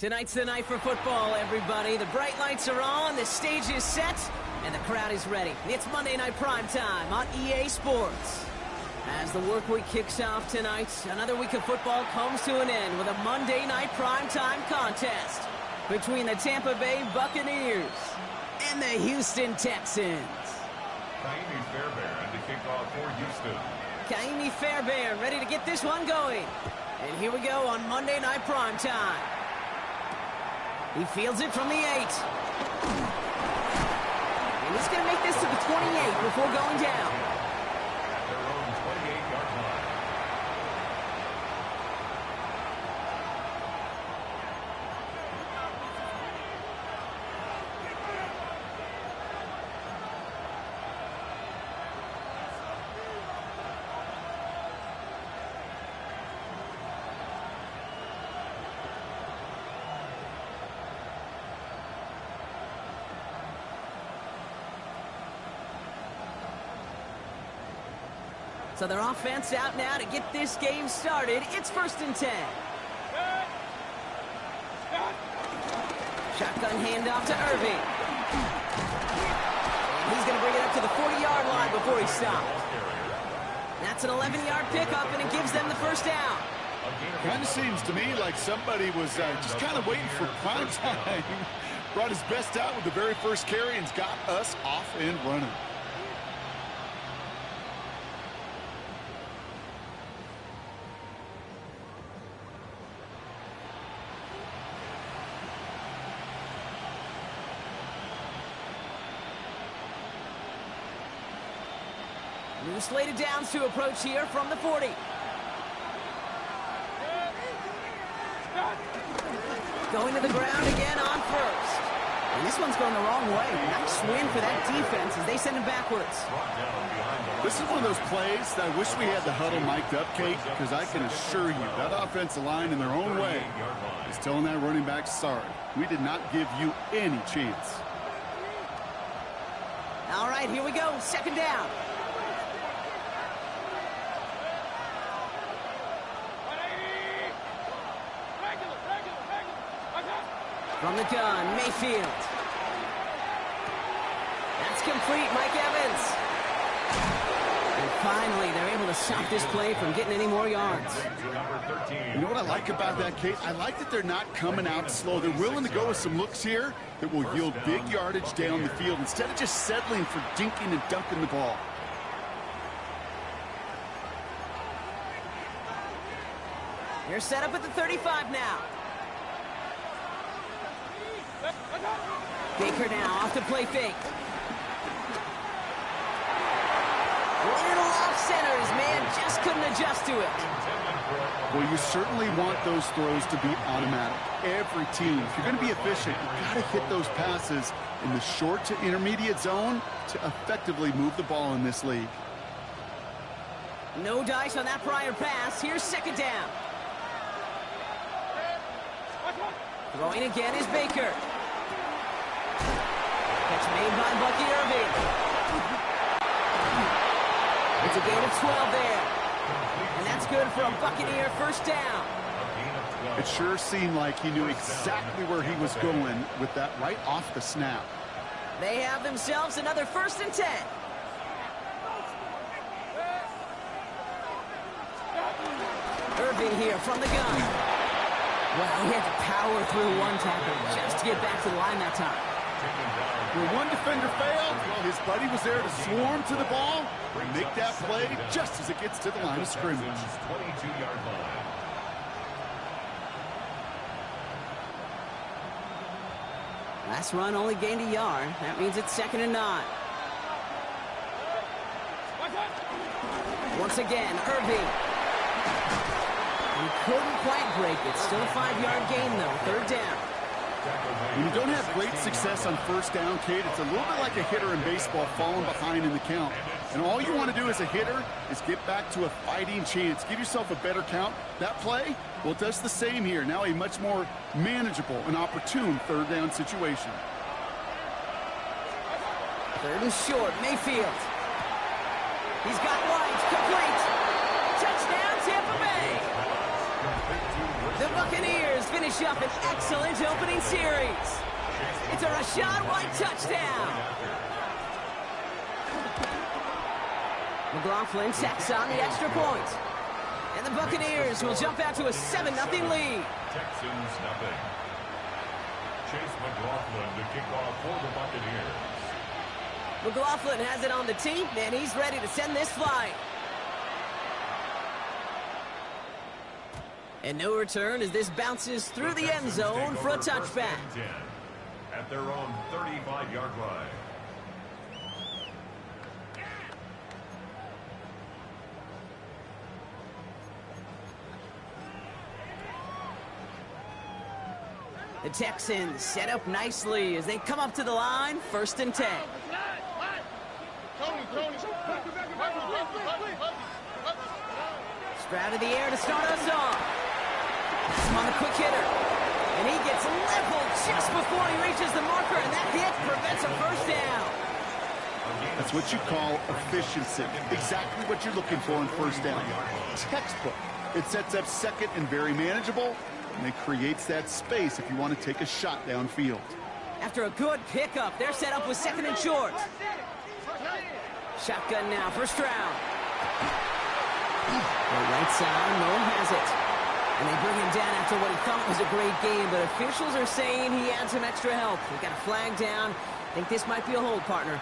Tonight's the night for football, everybody. The bright lights are on, the stage is set, and the crowd is ready. It's Monday Night Primetime on EA Sports. As the work week kicks off tonight, another week of football comes to an end with a Monday Night Primetime contest between the Tampa Bay Buccaneers and the Houston Texans. Ka'imi Fairbairn to kick off for Houston. Ka'imi Fairbairn ready to get this one going. And here we go on Monday Night Primetime. He fields it from the 8. And he's going to make this to the 28 before going down. At their own 28-yard line. So their offense out now to get this game started. It's 1st and 10. Shotgun handoff to Irving. And he's going to bring it up to the 40-yard line before he stops. That's an 11-yard pickup, and it gives them the first down. Kind of seems to me like somebody was just kind of waiting for prime time. Brought his best out with the very first carry and's got us off and running. New slated downs to approach here from the 40. Going to the ground again on first. And this one's going the wrong way. Nice win for that defense as they send him backwards. This is one of those plays that I wish we had the huddle mic'd up, Kate, because I can assure you that offensive line in their own way is telling that running back, sorry, we did not give you any chance. All right, here we go. 2nd down. From the gun, Mayfield. That's complete, Mike Evans. And finally, they're able to stop this play from getting any more yards. You know what I like about that, Kate? I like that they're not coming out slow. They're willing to go with some looks here that will yield big yardage down the field instead of just settling for dinking and dunking the ball. They're set up at the 35 now. Baker now off to play fake. Little off center. His man just couldn't adjust to it. Well, you certainly want those throws to be automatic. Every team, if you're going to be efficient, you've got to hit those passes in the short to intermediate zone to effectively move the ball in this league. No dice on that prior pass. Here's 2nd down. Throwing again is Baker. Catch made by Bucky Irving. It's a gain of 12 there. And that's good for a Buccaneer 1st down. It sure seemed like he knew exactly where he was going with that right off the snap. They have themselves another 1st and 10. Irving here from the gun. Well, he had to power through one tackle just to get back to the line that time. When one defender failed, his buddy was there to swarm to the ball and make that play just as it gets to the line of scrimmage. 22-yard line. Last run only gained a yard. That means it's 2nd and 9. Once again, Irving. He couldn't quite break it. Still a 5-yard gain, though. 3rd down. When you don't have great success on 1st down, Kate, it's a little bit like a hitter in baseball falling behind in the count. And all you want to do as a hitter is get back to a fighting chance. Give yourself a better count. That play, well, it does the same here. Now a much more manageable and opportune 3rd down situation. 3rd and short, Mayfield. He's got White, complete. Touchdown, Tampa Bay. The Buccaneers finish finish up an excellent opening series. It's a Rachaad White touchdown. McLaughlin tacks on the extra point. And the Buccaneers will jump out to a 7-0 lead. Texans nothing. Chase McLaughlin to kick off for the Buccaneers. McLaughlin has it on the tee, and he's ready to send this flight. And no return as this bounces through the end zone for a touchback. At their own 35-yard line. The Texans set up nicely as they come up to the line, 1st and 10. Stroud in the air to start us off. He's on the quick hitter. And he gets leveled just before he reaches the marker, and that hit prevents a 1st down. That's what you call efficiency. Exactly what you're looking for in 1st down. Textbook. It sets up 2nd and very manageable, and it creates that space if you want to take a shot downfield. After a good pickup, they're set up with 2nd and short. Shotgun now for Stroud. The right side, Mo has it. And they bring him down after what he thought was a great game, but officials are saying he had some extra help. They got a flag down. I think this might be a hold, partner.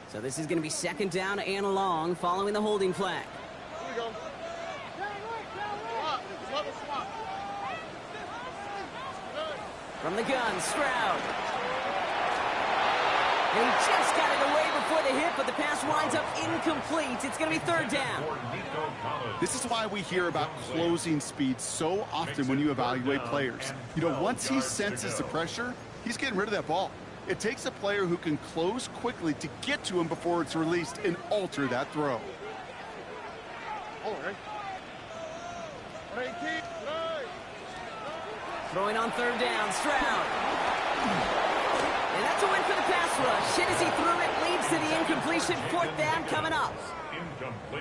So this is going to be 2nd down and long following the holding flag. Here we go. From the gun, Stroud. And he just got it away before the hit, but the pass winds up incomplete. It's going to be 3rd down. This is why we hear about closing speed so often when you evaluate players. You know, once he senses the pressure, he's getting rid of that ball. It takes a player who can close quickly to get to him before it's released and alter that throw. Throwing on 3rd down, Stroud. And that's a win for the pass rush. Hit as he threw it, leads to the incompletion. 4th down coming up.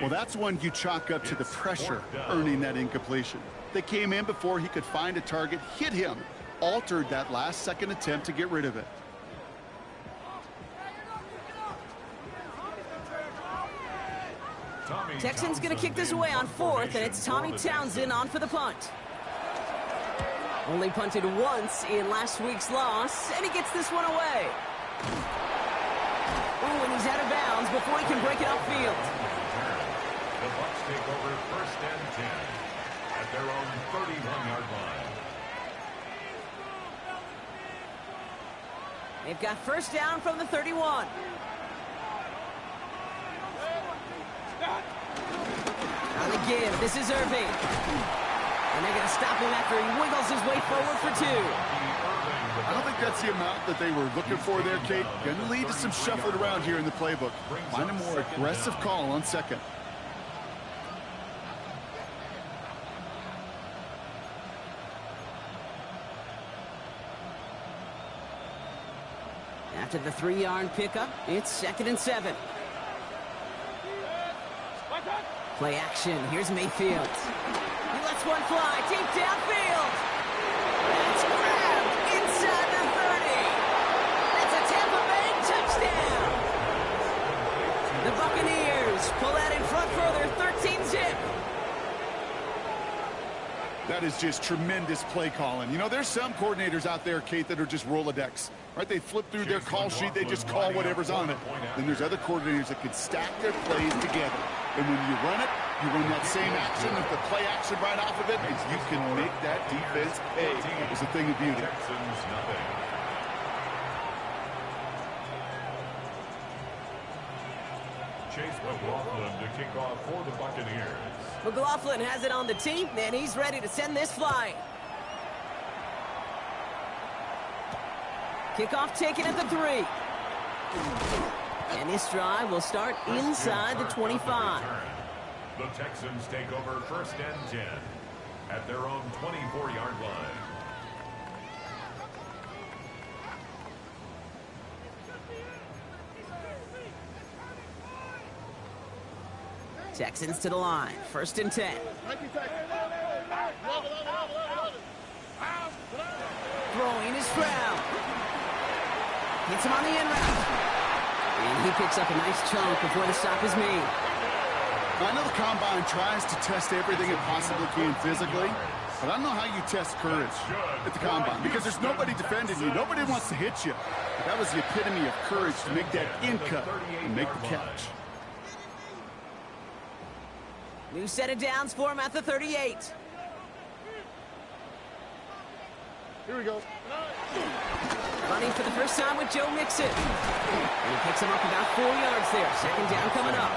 Well, that's one you chalk up to the pressure earning that incompletion. They came in before he could find a target, hit him, altered that last-second attempt to get rid of it. Texans going to kick this away on 4th, and it's Tommy Townsend on for the punt. Only punted once in last week's loss, and he gets this one away. Ooh, and he's out of bounds before he can break it upfield. The Bucs take over 1st and 10 at their own 31-yard line. They've got 1st down from the 31. On the give, this is Irving. And they're going to stop him after he wiggles his way forward for 2. I don't think that's the amount that they were looking for there, Kate. Going to lead to some shuffling around here in the playbook. Find a more aggressive call on 2nd. After the 3-yard pickup, it's 2nd and 7. Play action. Here's Mayfield. He lets one fly deep downfield. It's grabbed inside the 30. It's a Tampa Bay touchdown. The Buccaneers pull that in front further, 13-zip. That is just tremendous play calling. You know, there's some coordinators out there, Kate, that are just Rolodex. Right? They flip through their call sheet. They just call whatever's on it. Then there's other coordinators that can stack their plays together. And when you run it, you run that same action with the play action right off of it, and you can make that defense pay. It's a thing of beauty. Texans nothing. Chase McLaughlin to kick off for the Buccaneers. McLaughlin has it on the tee, and he's ready to send this flying. Kickoff taken at the 3. And this drive will start inside the 25. The Texans take over 1st and 10 at their own 24-yard line. Texans to the line. 1st and 10. Throwing is Stroud. Hits him on the end route. And he picks up a nice chunk before the stop is made. I know the Combine tries to test everything it possibly can physically, but I don't know how you test courage at the Combine because there's nobody defending you. Nobody wants to hit you. But that was the epitome of courage to make that in cut and make the catch. New set of downs for him at the 38. Here we go. Running for the first time with Joe Mixon. And he picks him up about 4 yards there. 2nd down coming up.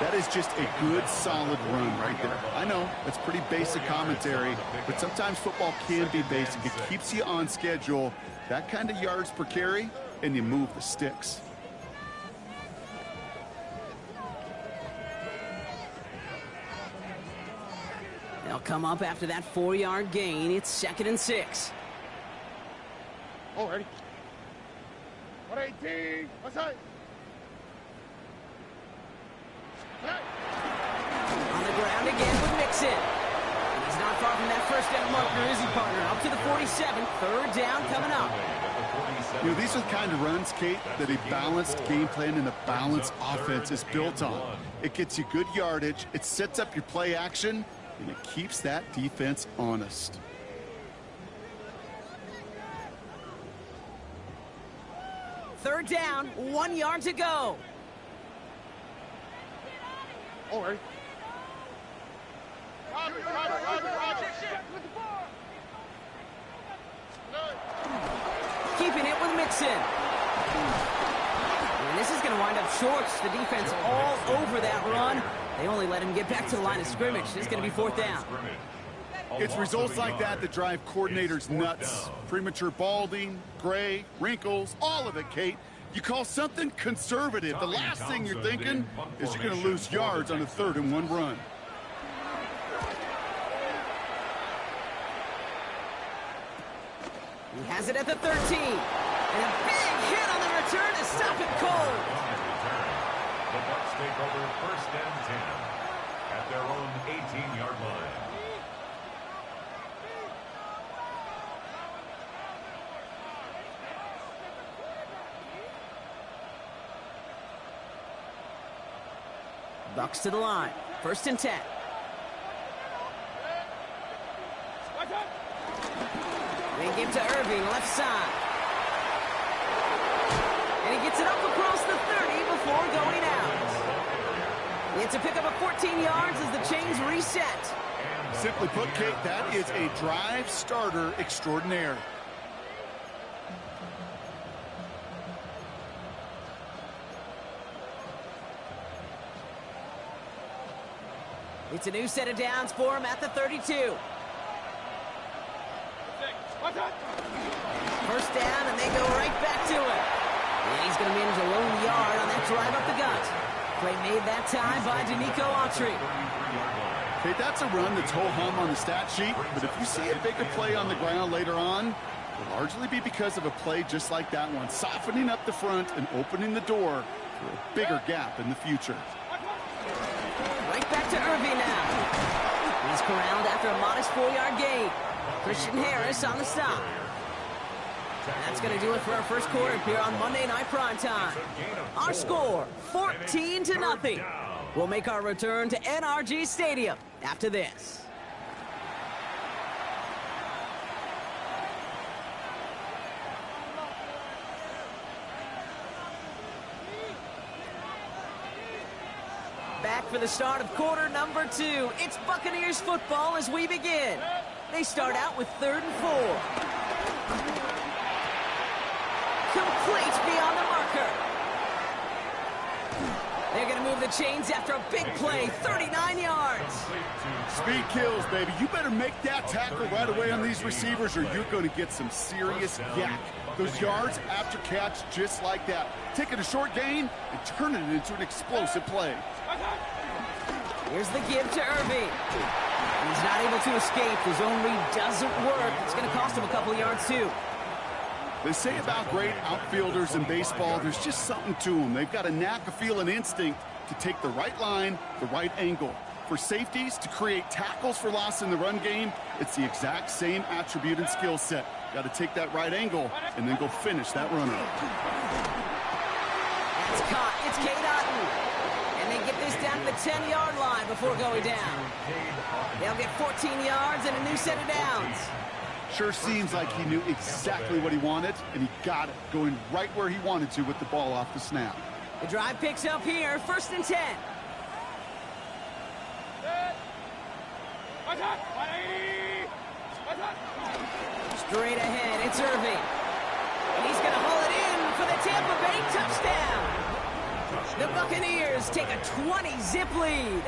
That is just a good, solid run right there. I know, that's pretty basic commentary, but sometimes football can be basic. It keeps you on schedule, that kind of yards per carry, and you move the sticks. They'll come up after that 4-yard gain. It's 2nd and 6. Oh, ready. 118. What's that? On the ground again with Mixon. And he's not far from that 1st down marker, is he, partner? Up to the 47. 3rd down coming up. You know, these are the kind of runs, Kate, that a balanced game plan and a balanced offense is built on. It gets you good yardage, it sets up your play action, and it keeps that defense honest. Third down, 1 yard to go. Oh, ready. Roger. Keeping it with Mixon. And this is going to wind up shorts. The defense all over that run. They only let him get back to the line of scrimmage. It's going to be 4th down. It's results like that that drive coordinators nuts. Premature balding, gray, wrinkles, all of it, Kate. You call something conservative. The last thing you're thinking is you're going to lose yards on a 3rd and 1 run. He has it at the 13. And a big hit on the return to stop it cold. The Bucs take over 1st and 10 at their own 18-yard line. Bucs to the line. 1st and 10. They give to Irving, left side. And he gets it up across the 30 before going out. It's a pickup of 14 yards as the chains reset. Simply put, Kate, that is a drive starter extraordinaire. It's a new set of downs for him at the 32. 1st down, and they go right back to it. And he's going to manage a lone yard on that drive up the gut. Play made that time by Danico Autry. Okay, that's a run that's ho-hum on the stat sheet, but if you see a bigger play on the ground later on, it'll largely be because of a play just like that one, softening up the front and opening the door for a bigger gap in the future. Right back to Irving now. He's corralled after a modest 4-yard gain. Christian Harris on the stop. That's going to do it for our first quarter here on Monday Night Primetime. Our score, 14-0. We'll make our return to NRG Stadium after this. Back for the start of quarter number 2. It's Buccaneers football as we begin. They start out with 3rd and 4. Complete beyond the marker. They're going to move the chains after a big play, 39 yards. Speed kills, baby. You better make that tackle right away on these receivers or you're going to get some serious yak. Those yards after catch just like that. Taking a short gain and turning it into an explosive play. Here's the give to Irving. He's not able to escape. His own read doesn't work. It's going to cost him a couple of yards, too. They say about great outfielders in baseball, there's just something to them. They've got a knack, a feel, and instinct to take the right line, the right angle. For safeties, to create tackles for loss in the run game, it's the exact same attribute and skill set. Got to take that right angle and then go finish that runner. It's caught. It's Cade Otton. And they get this down to the 10-yard line before going down. They'll get 14 yards and a new set of downs. Sure seems like he knew exactly what he wanted, and he got it, going right where he wanted to with the ball off the snap. The drive picks up here, 1st and 10. Straight ahead, it's Irving. And he's going to haul it in for the Tampa Bay touchdown. The Buccaneers take a 20-zip lead.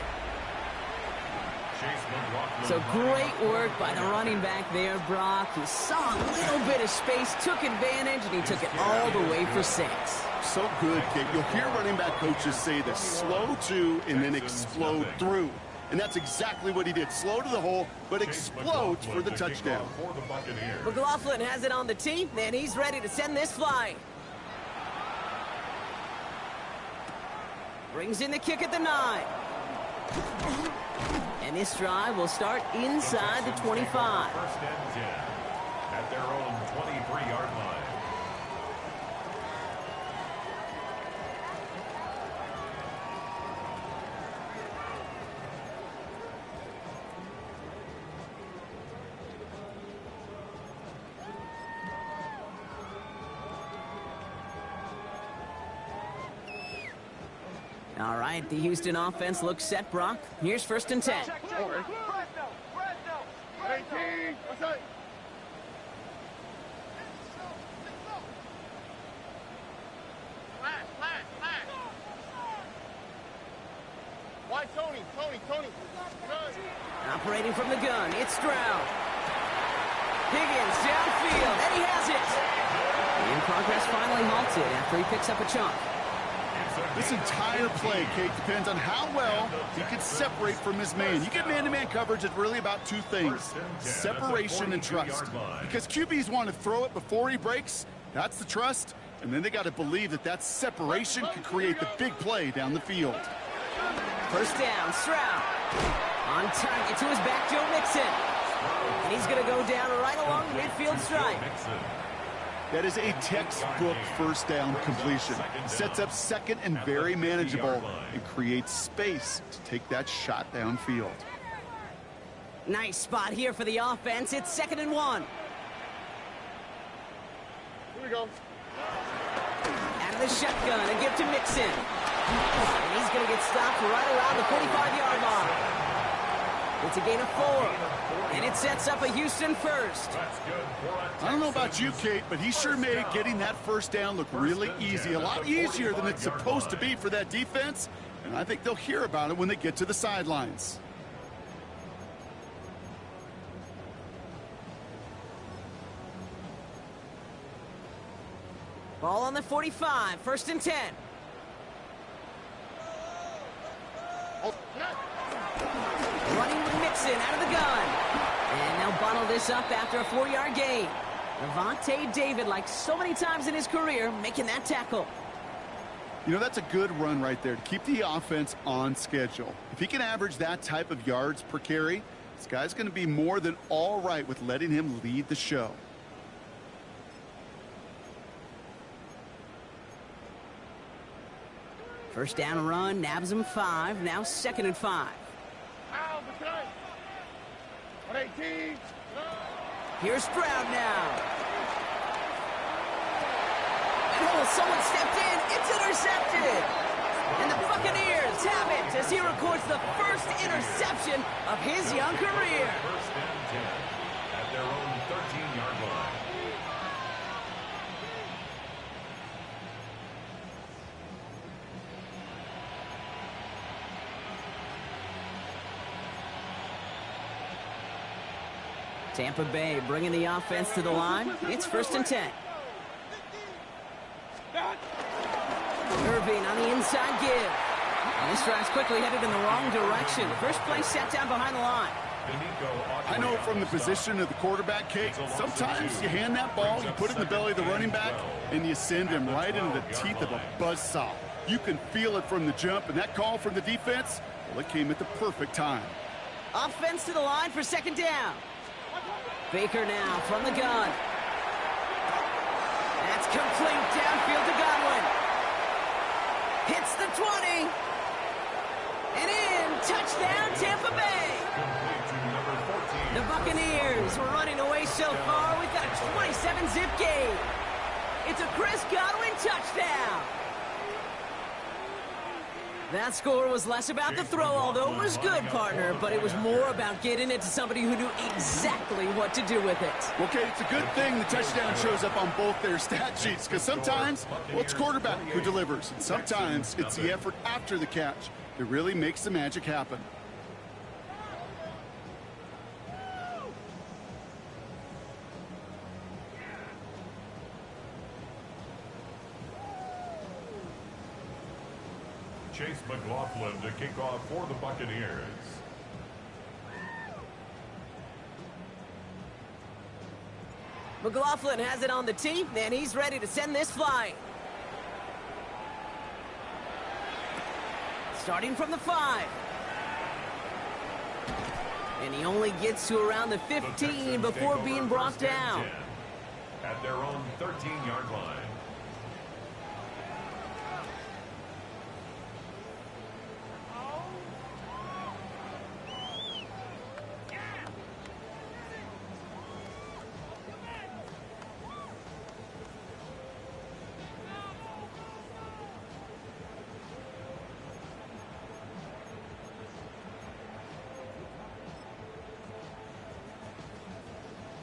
So great work by the running back there, Brock. He saw a little bit of space, took advantage, and he took it all the way for 6. So good, kid. You'll hear running back coaches say this: slow to and then explode through. And that's exactly what he did. Slow to the hole, but explodes for the touchdown. McLaughlin has it on the tee, and he's ready to send this flying. Brings in the kick at the 9. And this drive will start inside the 25. 1st and 10 at their own 23-yard line. All right, the Houston offense looks set, Brock. Here's 1st and 10. Over. 18. What's that? Why Tony? Tony. Operating from the gun, it's Stroud. Higgins downfield, and he has it. And progress finally halted after he picks up a chunk. This entire play, Kate, depends on how well he can separate from his man. You get man-to-man coverage, it's really about 2 things: separation and trust. Because QBs want to throw it before he breaks. That's the trust. And then they got to believe that that separation can create the big play down the field. 1st down, Stroud. On target to his back, Joe Mixon. And he's going to go down right along the midfield stripe. That is a textbook 1st down completion. Sets up 2nd and very manageable, and creates space to take that shot downfield. Nice spot here for the offense. It's 2nd and 1. Here we go. Out of the shotgun, a give to Mixon. And he's going to get stopped right around the 45-yard line. It's a gain of 4. And it sets up a Houston 1st. I don't know about you, Kate, but he sure made getting that 1st down look really easy. A lot easier than it's supposed to be for that defense. And I think they'll hear about it when they get to the sidelines. Ball on the 45, 1st and 10. Running with Mixon out of the gun. And they'll bottle this up after a 4-yard gain. Lavonte David, like so many times in his career, making that tackle. You know, that's a good run right there to keep the offense on schedule. If he can average that type of yards per carry, this guy's going to be more than all right with letting him lead the show. First down run, nabs him 5, now 2nd and 5. 118. Here's Stroud now. And oh, someone stepped in. It's intercepted. And the Buccaneers have it as he records the 1st interception of his young career. 1st and 10 at their own 13-yard line. Tampa Bay bringing the offense to the line. It's 1st and 10. Irving on the inside give. And this drive's quickly headed in the wrong direction. First play set down behind the line. I know from the position of the quarterback, Kate, sometimes you hand that ball, you put it in the belly of the running back, and you send him right into the teeth of a buzzsaw. You can feel it from the jump, and that call from the defense, well, it came at the perfect time. Offense to the line for second down. Baker now from the gun. That's complete downfield to Godwin. Hits the 20. And in, touchdown Tampa Bay. The Buccaneers were running away so far, we've got a 27-zip game. It's a Chris Godwin touchdown. That score was less about the throw, although it was good, partner, but it was more about getting it to somebody who knew exactly what to do with it. Okay, it's a good thing the touchdown shows up on both their stat sheets, because sometimes, well, it's quarterback who delivers, and sometimes it's the effort after the catch that really makes the magic happen. Chase McLaughlin to kick off for the Buccaneers. McLaughlin has it on the tee, and he's ready to send this flying. Starting from the 5. And he only gets to around the 15 before being brought down. At their own 13-yard line.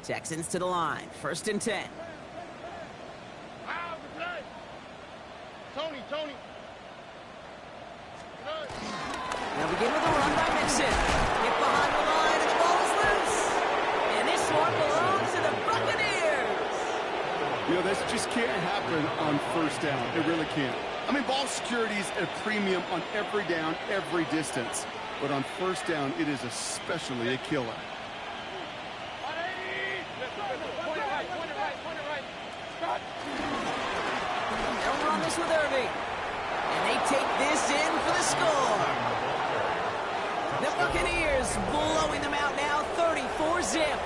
Texans to the line. 1st and 10. Tony. Now begin with a run by Mixon. Hit behind the line, and the ball is loose. And this one belongs to the Buccaneers. You know, this just can't happen on 1st down. It really can't. I mean, ball security is at a premium on every down, every distance. But on 1st down, it is especially a killer. They'll run this with Irving. And they take this in for the score. The Buccaneers blowing them out now, 34-zip.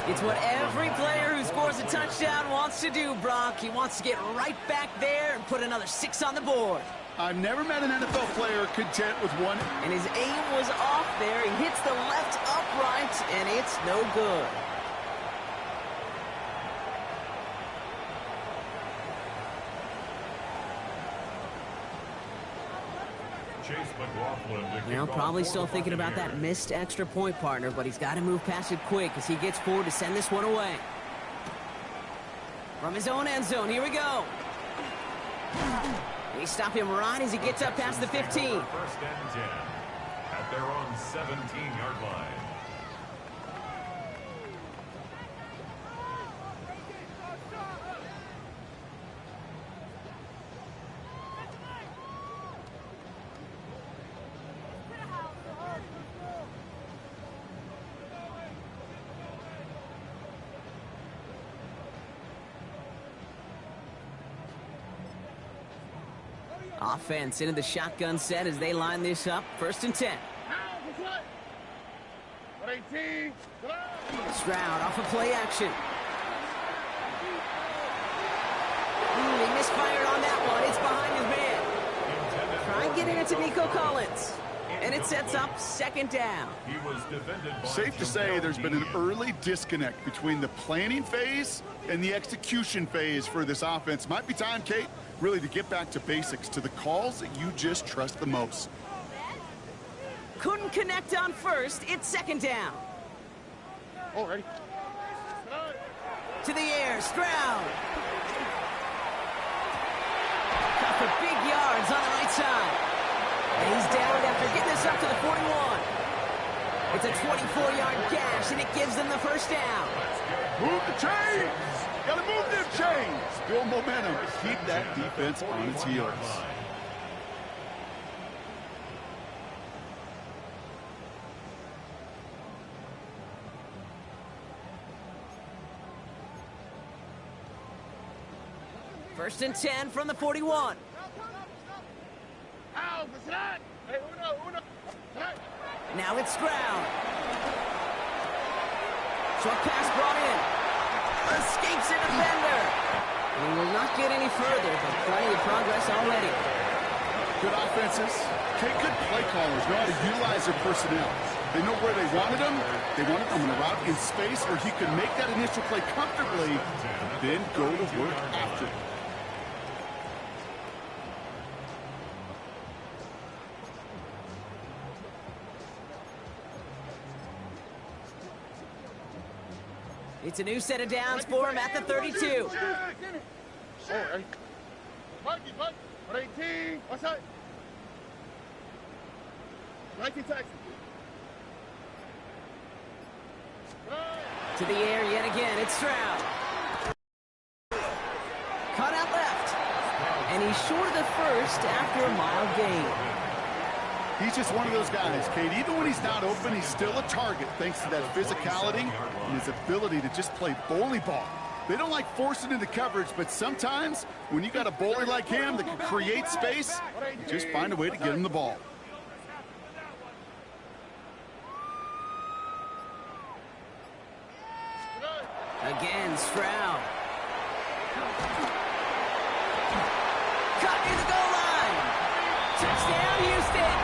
It's what every player who scores a touchdown wants to do, Brock. He wants to get right back there and put another 6 on the board. I've never met an NFL player content with one. And his aim was off there. He hits the left upright, and it's no good. Well, probably still thinking about that missed extra point, partner, but he's got to move past it quick as he gets forward to send this one away. From his own end zone, here we go. They stop him right as he gets up past the 15. 1st and 10 at their own 17-yard line. Offense into the shotgun set as they line this up. 1st and 10. Stroud off of play action. He misfired on that one. It's behind his man. Try and get it into Nico Collins. And it sets up 2nd down. Safe to say there's been an early disconnect between the planning phase and the execution phase for this offense. Might be time, Kate, really to get back to basics, to the calls that you just trust the most. Couldn't connect on 1st. It's 2nd down. Oh, ready. To the air, Stroud. Got for big yards on the right side. And he's down after getting this up to the 41. It's a 24-yard gash, and it gives them the 1st down. Move the chains! Gotta move them chains! Build momentum. Keep that defense on its heels. First and 10 from the 41. Now it's Stroud. Short pass brought in. Escapes a defender. And he will not get any further, but plenty of progress already. Good offenses. Okay, good play callers know how to utilize their personnel. They know where they wanted him. They wanted him in a route in space where he could make that initial play comfortably, then go to work after it. It's a new set of downs for him at the 32. To the air yet again, it's Stroud. Cut out left. And he's short of the first after a mild gain. He's just one of those guys, Kate. Even when he's not open, he's still a target thanks to that physicality and his ability to just play bully ball. They don't like forcing into coverage, but sometimes when you got a bowler like him that can create space, you just find a way to get him the ball. Again, Stroud. Cut near the goal line. Touchdown, Houston.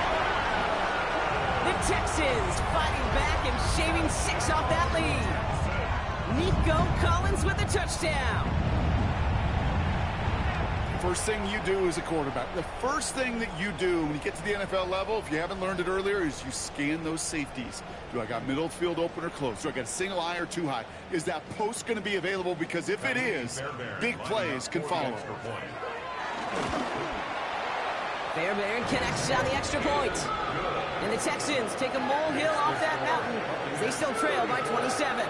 The Texans fighting back and shaving 6 off that lead. Nico Collins with the touchdown. First thing you do as a quarterback, the first thing that you do when you get to the NFL level, if you haven't learned it earlier, is you scan those safeties. Do I got middle field open or close? Do I got a single high or too high? Is that post going to be available? Because if it is, big plays can follow it. Fairbairn connects on the extra point. And the Texans take a molehill off that mountain as they still trail by 27.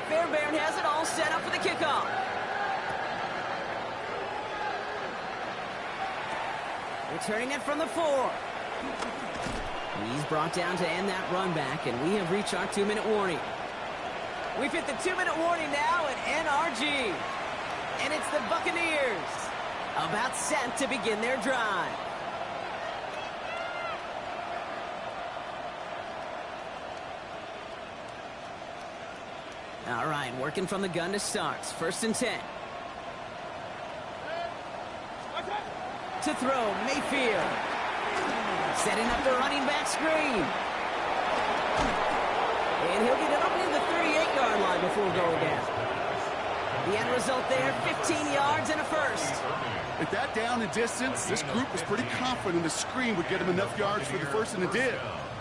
Fairbairn has it all set up for the kickoff. Returning it from the 4. He's brought down to end that run back, and we have reached our 2-minute warning. We've hit the 2-minute warning now at NRG. And it's the Buccaneers about set to begin their drive. All right, working from the gun to start. First and 10. To throw, Mayfield. Setting up the running back screen. And he'll get it up near the 38-yard line before going down. The end result there, 15 yards and a first. At that down and distance, this group was pretty confident the screen would get him enough yards for the first, and it did.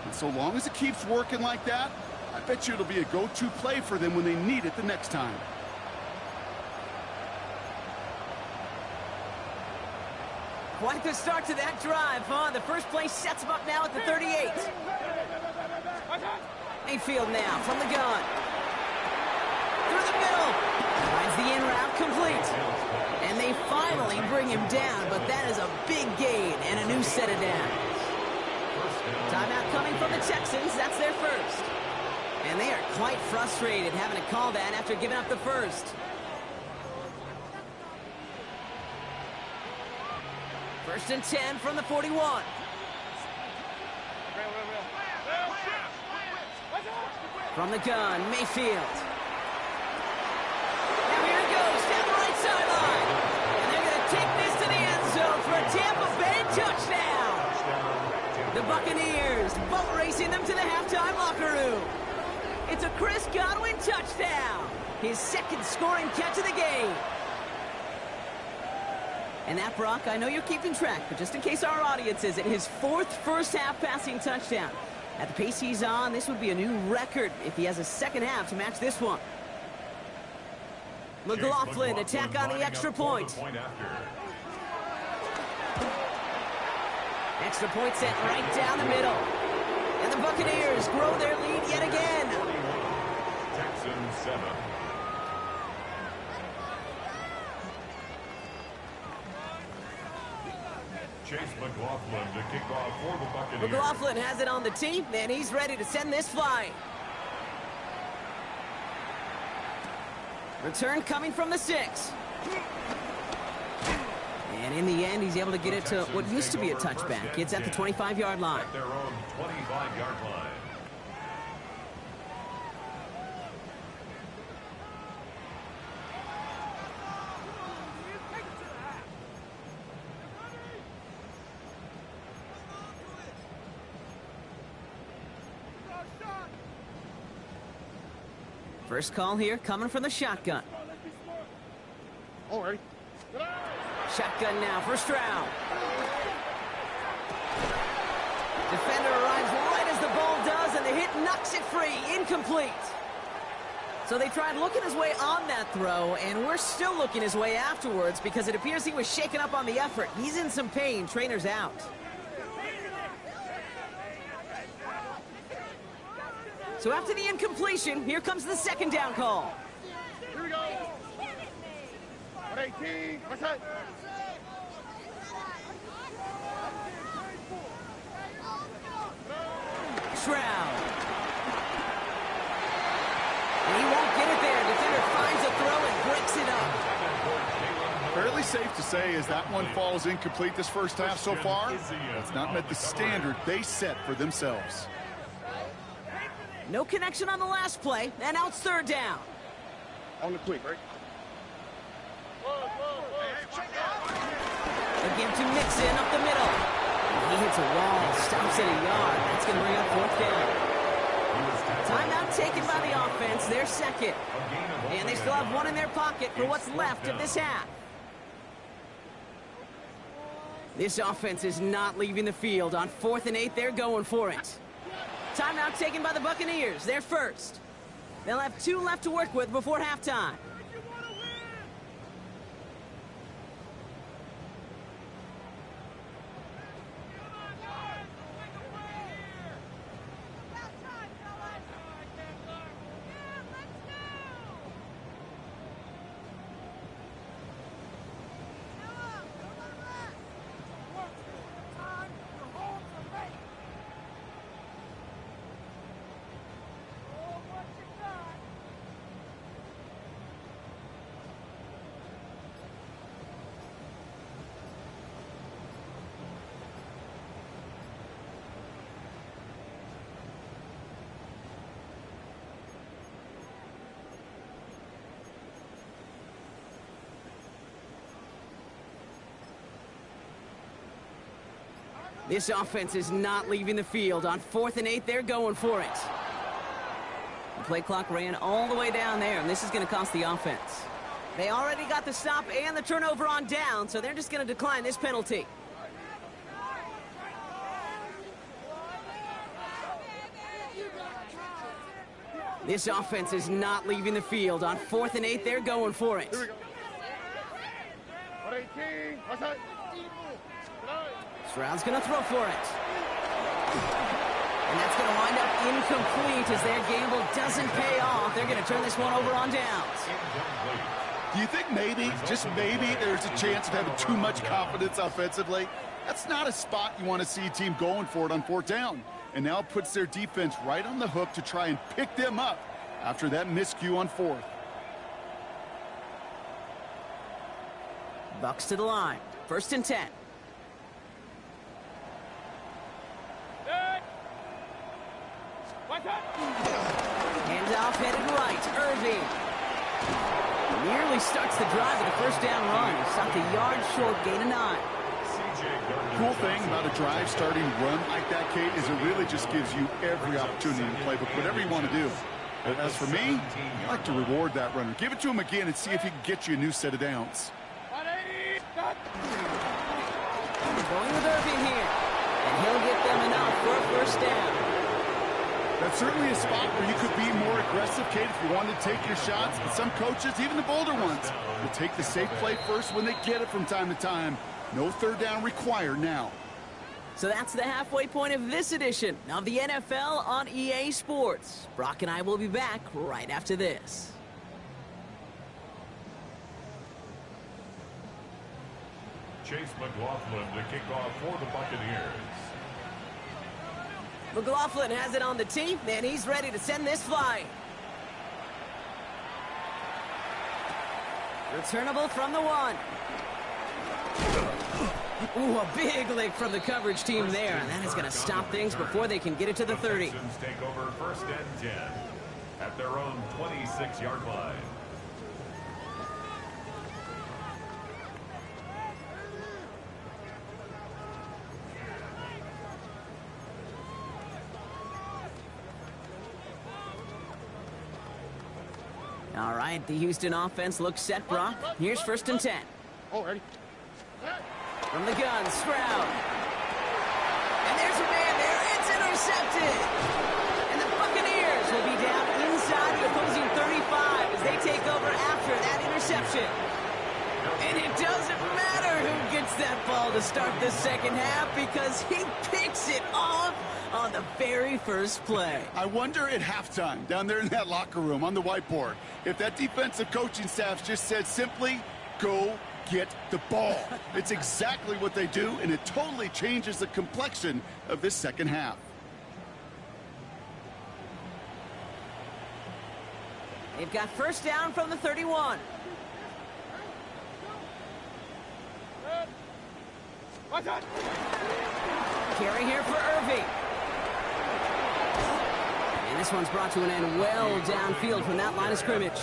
And so long as it keeps working like that, I bet you it'll be a go-to play for them when they need it the next time. Quite the start to that drive, huh? The first play sets him up now at the 38. Mayfield now from the gun. Through the middle. Finds the in route complete. And they finally bring him down, but that is a big gain and a new set of downs. Timeout coming from the Texans. That's their first. And they are quite frustrated having to call that after giving up the first. First and 10 from the 41. From the gun, Mayfield. Now here it goes, down the right sideline. And they're going to take this to the end zone for a Tampa Bay touchdown. The Buccaneers boat racing them to the halftime locker room. It's a Chris Godwin touchdown. His second scoring catch of the game. And that, Brock, I know you're keeping track, but just in case our audience isn't, his 4th first-half passing touchdown. At the pace he's on, this would be a new record if he has a second half to match this one. McLaughlin attack on the extra point. Extra point set right down the middle. And the Buccaneers grow their lead yet again. Texans 7. Chase McLaughlin to kick off for the Buccaneers. McLaughlin has it on the tee, and he's ready to send this flying. Return coming from the 6. And in the end, he's able to get it to what used to be a touchback. It's at the 25-yard line. At their own 25-yard line. First call here coming from the shotgun. All ready. Shotgun now, first round. Defender arrives right as the ball does, and the hit knocks it free. Incomplete. So they tried looking his way on that throw, and we're still looking his way afterwards because it appears he was shaken up on the effort. He's in some pain. Trainer's out. So after the incompletion, here comes the second down call. Here we go. 118. What's that? Shroud. And he won't get it there. Defender finds a throw and breaks it up. Fairly safe to say as that one falls incomplete this first half so far, it's not met the standard they set for themselves. No connection on the last play, and now it's third down. On the quick, right? Again to Mixon up the middle. And he hits a wall, stops at a yard. That's going to bring up fourth down. Timeout taken by the offense, their second. And they still have one in their pocket for what's left of this half. This offense is not leaving the field. On 4th and 8, they're going for it. Timeout taken by the Buccaneers. They're first. They'll have 2 left to work with before halftime. This offense is not leaving the field. On 4th and 8, they're going for it. The play clock ran all the way down there, and this is going to cost the offense. They already got the stop and the turnover on down, so they're just going to decline this penalty. This offense is not leaving the field. On 4th and 8, they're going for it. Here we go. 118. What's that? Stroud's going to throw for it. And that's going to wind up incomplete as their gamble doesn't pay off. They're going to turn this one over on downs. Do you think maybe, just maybe, there's a chance of having too much confidence offensively? That's not a spot you want to see a team going for it on 4th down. And now it puts their defense right on the hook to try and pick them up after that miscue on 4th. Bucks to the line. 1st and 10. Handoff headed right. Irving nearly starts the drive with a first down run. Stopped a yard short, gain of 9. Cool thing about a drive starting run like that, Kate, is it really just gives you every opportunity to play, but whatever you want to do. As for me, I like to reward that runner. Give it to him again and see if he can get you a new set of downs. Going with Irving here. And he'll get them enough for a first down. That's certainly a spot where you could be more aggressive, Kate, if you wanted to take your shots. And some coaches, even the bolder ones, will take the safe play first when they get it from time to time. No 3rd down required now. So that's the halfway point of this edition of the NFL on EA Sports. Brock and I will be back right after this. Chase McLaughlin to kick off for the Buccaneers. McLaughlin has it on the tee, and he's ready to send this flying. Returnable from the 1. Ooh, a big lick from the coverage team there, and that is going to stop things before they can get it to the 30. The Texans take over 1st and 10 at their own 26-yard line. All right, the Houston offense looks set, Brock. Here's 1st and 10. Oh, ready? From the gun, Stroud. And there's a man there. It's intercepted. And the Buccaneers will be down inside the opposing 35 as they take over after that interception. And it doesn't matter who gets that ball to start the second half because he picks it off on the very first play. I wonder at halftime, down there in that locker room on the whiteboard, if that defensive coaching staff just said simply, go get the ball. It's exactly what they do, and it totally changes the complexion of this second half. They've got 1st down from the 31. Carry here for Irving. And this one's brought to an end well downfield from that line of scrimmage.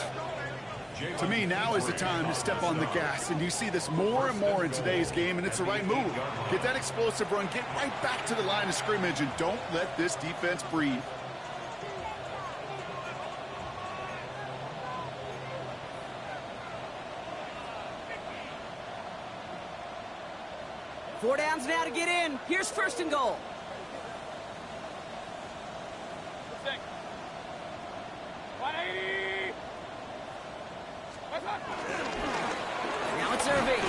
To me, now is the time to step on the gas, and you see this more and more in today's game, and it's the right move. Get that explosive run, get right back to the line of scrimmage, and don't let this defense breathe. Four downs now to get in. Here's 1st and goal. Now it's Irving.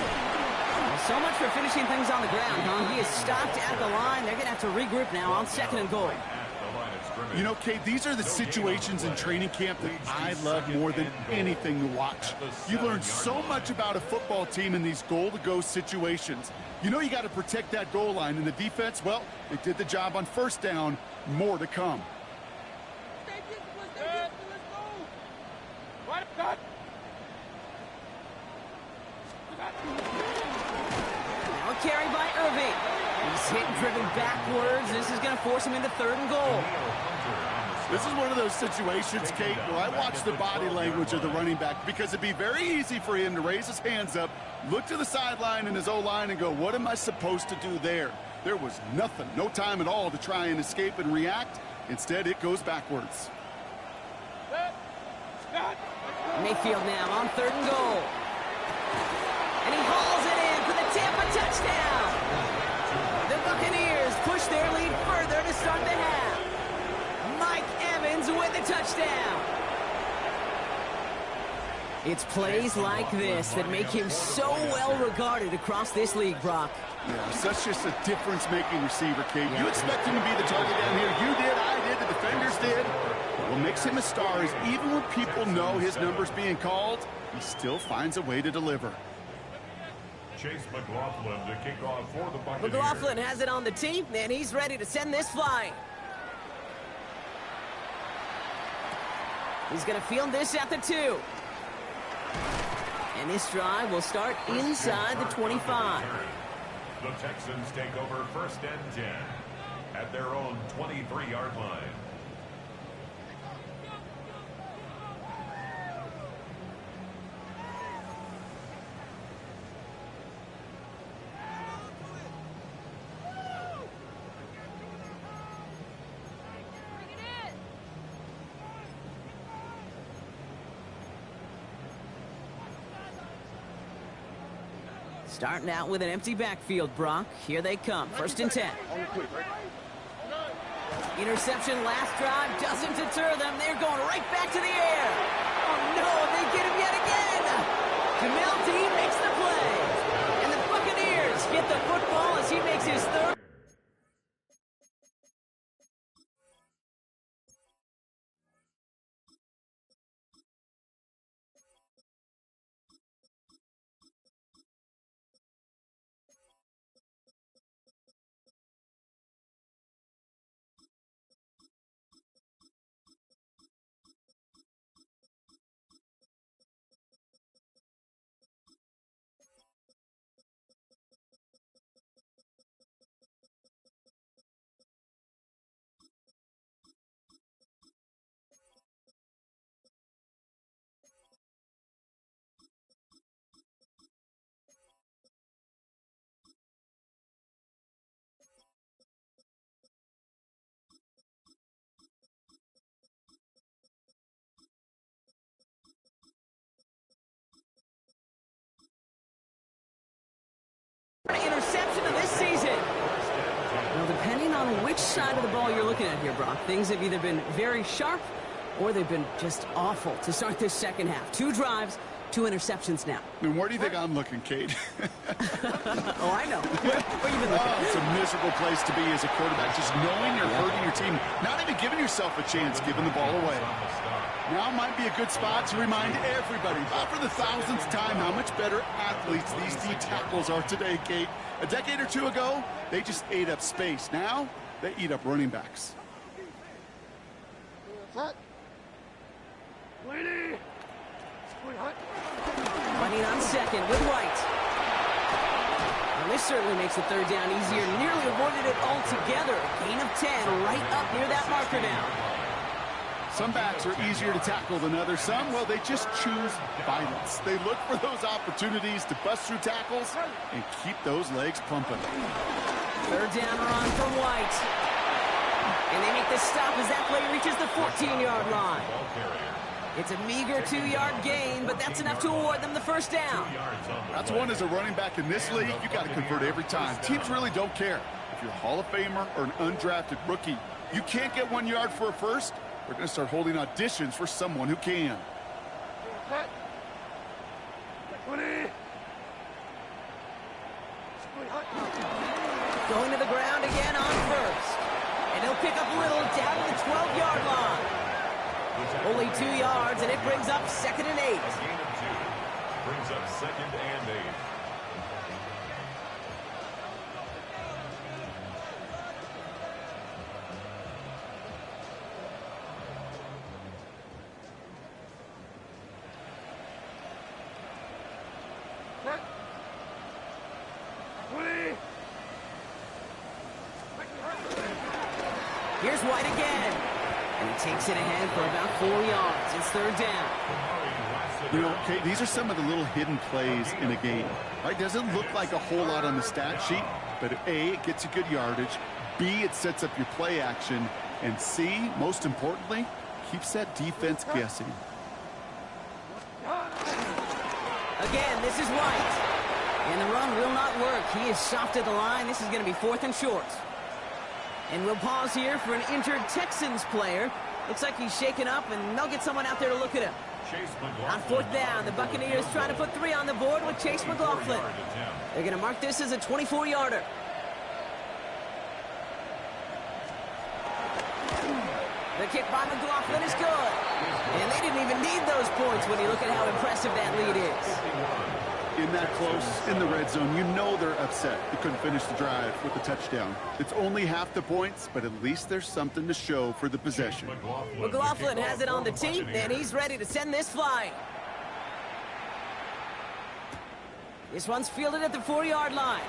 So much for finishing things on the ground, huh? He is stopped at the line. They're going to have to regroup now on 2nd and goal. You know, Kate, these are the situations in training camp that I love more than anything to watch. You learn so much about a football team in these goal-to-go situations. You know you got to protect that goal line, and the defense, well, they did the job on 1st down. More to come. Now a carry by Irving. He's hit and driven backwards. This is going to force him into 3rd and goal. This is one of those situations, Kate, where I watch the body language of the running back because it'd be very easy for him to raise his hands up, look to the sideline in his O-line and go, what am I supposed to do there? There was nothing, no time at all to try and escape and react. Instead, it goes backwards. Mayfield now on 3rd and goal. And he hauls it in for the Tampa touchdown. The Buccaneers push their lead further to start the half. Mike Evans with the touchdown. It's plays like this that make him so well regarded across this league, Brock. Yeah, such just a difference-making receiver, Kate. You expect him to be the target down here. You did, I did, the defenders did. What makes him a star is even when people know his number's being called, he still finds a way to deliver. Chase McLaughlin to kick off for the Buccaneers. McLaughlin has it on the tee, and he's ready to send this flying. He's going to field this at the 2. And this drive will start inside the 25. The Texans take over 1st and 10 at their own 23-yard line. Starting out with an empty backfield, Brock. Here they come. 1st and 10. Interception last drive doesn't deter them. They're going right back to the air. Oh, no, they get him yet again. Jamel Dean makes the play. And the Buccaneers get the football as he makes his 3rd. which side of the ball you're looking at here, Brock. Things have either been very sharp or they've been just awful to start this second half. 2 drives, 2 interceptions now. And where do you think I'm looking, Kate? Oh, I know. Where you been looking? It's a miserable place to be as a quarterback, just knowing you're hurting your team, not even giving yourself a chance, giving the ball away. Now might be a good spot to remind everybody, about for the 1000th time, how much better athletes these D tackles are today, Kate. A decade or 2 ago, they just ate up space. Now, they eat up running backs. Running on second with White. Well, this certainly makes the third down easier. Nearly avoided it altogether. A gain of 10 right up near that marker now. Some backs are easier to tackle than others. Some, well, they just choose violence. They look for those opportunities to bust through tackles and keep those legs pumping. Third down run from White. And they make the stop as that play reaches the 14-yard line. It's a meager 2-yard gain, but that's enough to award them the first down. That's one as a running back in this league, you got to convert every time. Teams really don't care. If you're a Hall of Famer or an undrafted rookie, you can't get 1 yard for a first. They're going to start holding auditions for someone who can. Going to the ground again on first. And he'll pick up Little down to the 12-yard line. Only 2 yards, and it brings up 2nd and 8. Gain of 2. Brings up 2nd and 8. Here's White again. And he takes it ahead for about 4 yards. It's third down. You know, Kate, these are some of the little hidden plays in a game. Right? Doesn't look like a whole lot on the stat sheet, but A, it gets you good yardage. B, it sets up your play action. And C, most importantly, keeps that defense guessing. Again, this is White. And the run will not work. He is soft at the line. This is going to be 4th and short. And we'll pause here for an injured Texans player. Looks like he's shaken up, and they'll get someone out there to look at him. On 4th down, the Buccaneers trying to put 3 on the board with Chase McLaughlin. They're going to mark this as a 24-yarder. The kick by McLaughlin is good. And they didn't even need those points when you look at how impressive that lead is. In that close, in the red zone, you know they're upset. They couldn't finish the drive with the touchdown. It's only half the points, but at least there's something to show for the possession. McLaughlin has it on the tee, and he's ready to send this flying. This one's fielded at the 4-yard line.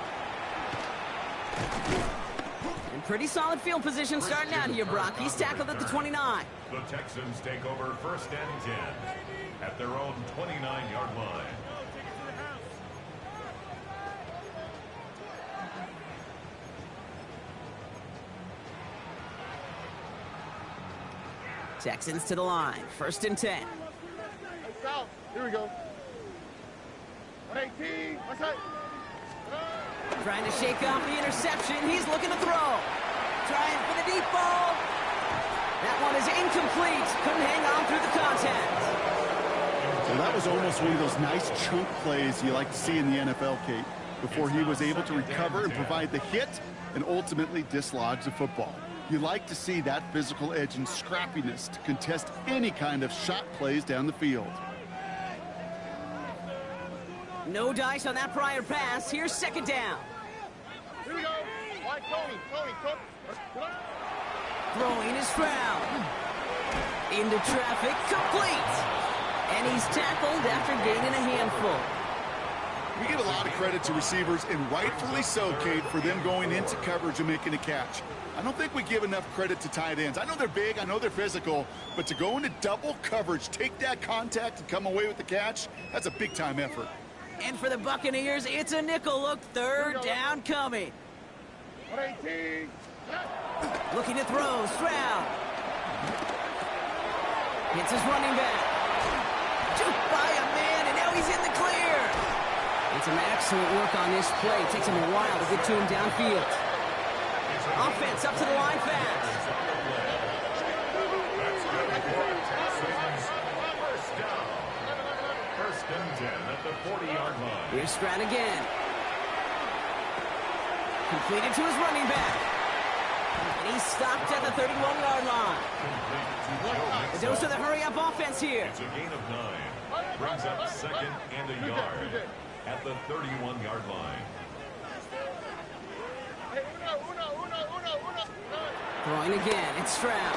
And pretty solid field position starting out here, Brock. He's tackled at the 29. The Texans take over 1st and 10 at their own 29-yard line. Texans to the line. 1st and 10. South. Here we go. 118. What's that? Trying to shake off the interception. He's looking to throw. Trying for the deep ball. That one is incomplete. Couldn't hang on through the contact. So that was almost one of those nice chunk plays you like to see in the NFL, Kate, before he was able to recover and provide the hit and ultimately dislodge the football. You like to see that physical edge and scrappiness to contest any kind of shot plays down the field. No dice on that prior pass. Here's 2nd down. Here we go. White, Tony. Throwing is Stroud. Into traffic, complete. And he's tackled after gaining a handful. We give a lot of credit to receivers, and rightfully so, Kate, for them going into coverage and making a catch. I don't think we give enough credit to tight ends. I know they're big, I know they're physical, but to go into double coverage, take that contact, and come away with the catch, that's a big-time effort. And for the Buccaneers, it's a nickel look. 3rd down coming. 118. Looking to throw. Stroud. Hits his running back. Juked by a man, and now he's in the clear. And some excellent work on this play. It takes him a while to get to him downfield. Offense up to the line fast. That's good for Texans. First down. First and 10 at the 40-yard line. Here's Stroud again. Completed to his running back. And he's stopped at the 31-yard line. The dose of the hurry-up offense here. It's a gain of 9. Brings up second and a yard at the 31-yard line. Throwing again, it's Stroud.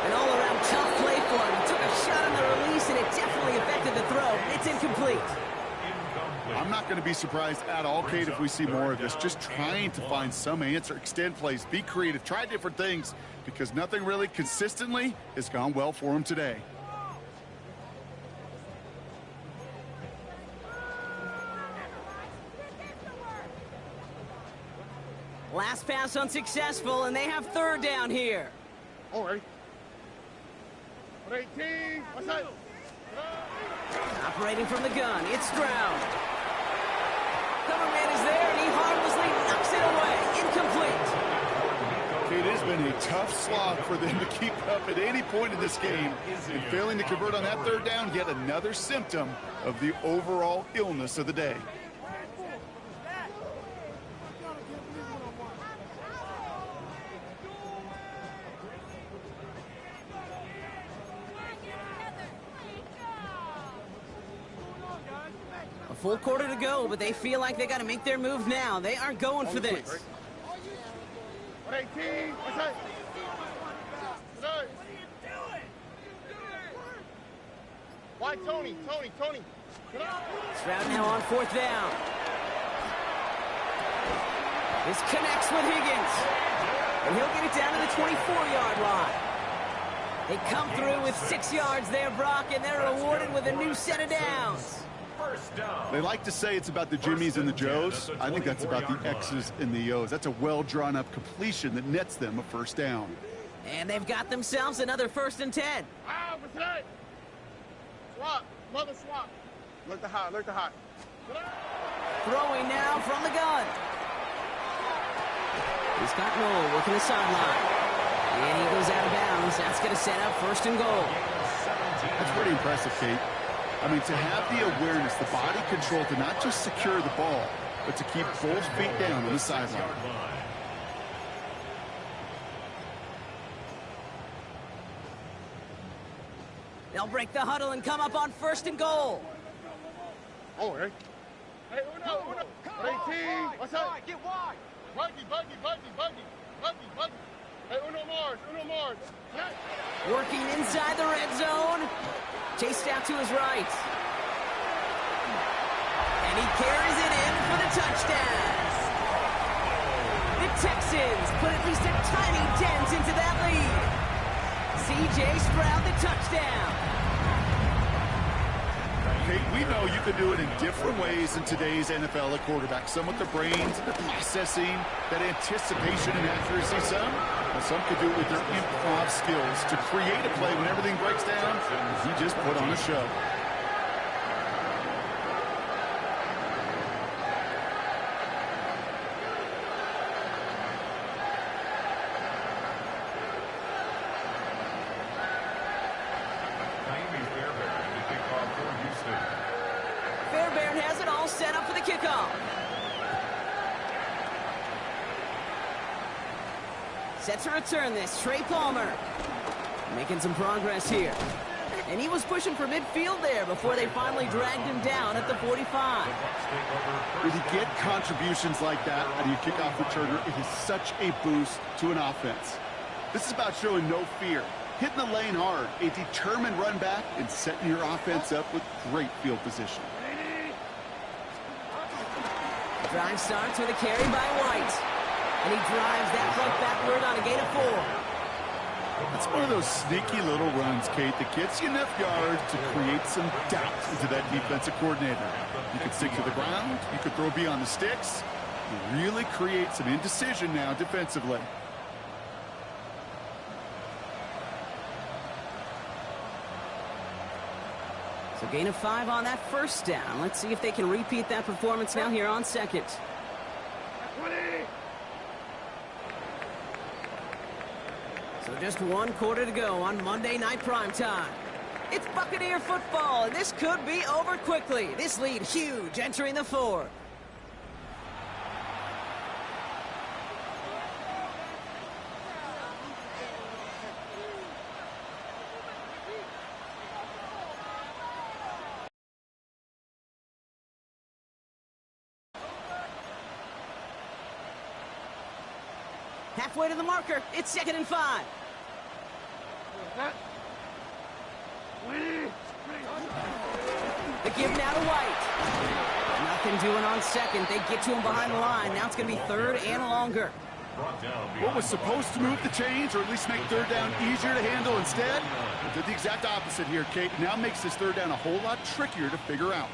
An all-around tough play for him. He took a shot on the release, and it definitely affected the throw. It's incomplete. I'm not going to be surprised at all, Kate, if we see more of this. Just trying to find some answer, extend plays, be creative, try different things, because nothing really consistently has gone well for him today. Last pass unsuccessful, and they have third down here. All right. 18. What's that? Operating from the gun, it's Stroud. Cover man is there, and he harmlessly knocks it away. Incomplete. Kate, it has been a tough slog for them to keep up at any point in this game. And failing to convert on that third down, yet another symptom of the overall illness of the day. A full quarter to go, but they feel like they got to make their move now. They aren't going for this. 18. What's that? Why Tony? Stroud now on fourth down. This connects with Higgins. And he'll get it down to the 24-yard line. They come through with 6 yards there, Brock, and they're rewarded with a new set of downs. They like to say it's about the Jimmies and the Joes. I think that's about the X's and the O's. That's a well-drawn-up completion that nets them a first down. And they've got themselves another 1st and 10. Swap. Mother swap. Look the hot. Throwing now from the gun. He's got Noel working the sideline. And he goes out of bounds. That's going to set up 1st and goal. That's pretty impressive, Kate. I mean, to have the awareness, the body control to not just secure the ball, but to keep both feet down on the sideline. They'll break the huddle and come up on 1st and goal. All right. Hey, Uno. 18. What's that? Get wide. Buggy. Hey, Uno Mars. Working inside the red zone. Chased out to his right. And he carries it in for the touchdown. The Texans put at least a tiny dent into that lead. C.J. Stroud, the touchdown. Kate, we know you can do it in different ways in today's NFL at quarterback. Some with the brains, the processing, that anticipation and accuracy. Some could do it with their improv skills to create a play when everything breaks down. He just put on a show. Fairbairn has it all set up for the kickoff. Set to return this, Trey Palmer. Making some progress here. And he was pushing for midfield there before they finally dragged him down at the 45. When you get contributions like that out of your kickoff returner, it is such a boost to an offense. This is about showing no fear, hitting the lane hard, a determined run back, and setting your offense up with great field position. Drive starts with a carry by White. And he drives that front backward on a gain of 4. It's one of those sneaky little runs, Kate, that gets you enough yards to create some doubt into that defensive coordinator. You can stick to the ground. You could throw beyond the sticks. You really create some indecision now defensively. So gain of 5 on that 1st down. Let's see if they can repeat that performance now here on 2nd. So just 1 quarter to go on Monday Night Primetime. It's Buccaneer football, and this could be over quickly. This lead huge entering the 4th. Halfway to the marker. It's 2nd and 5. The give now to White. Nothing doing on 2nd. They get to him behind the line. Now it's going to be 3rd and longer. What was supposed to move the chains, or at least make 3rd down easier to handle instead, did the exact opposite here, Kate. Now makes this 3rd down a whole lot trickier to figure out.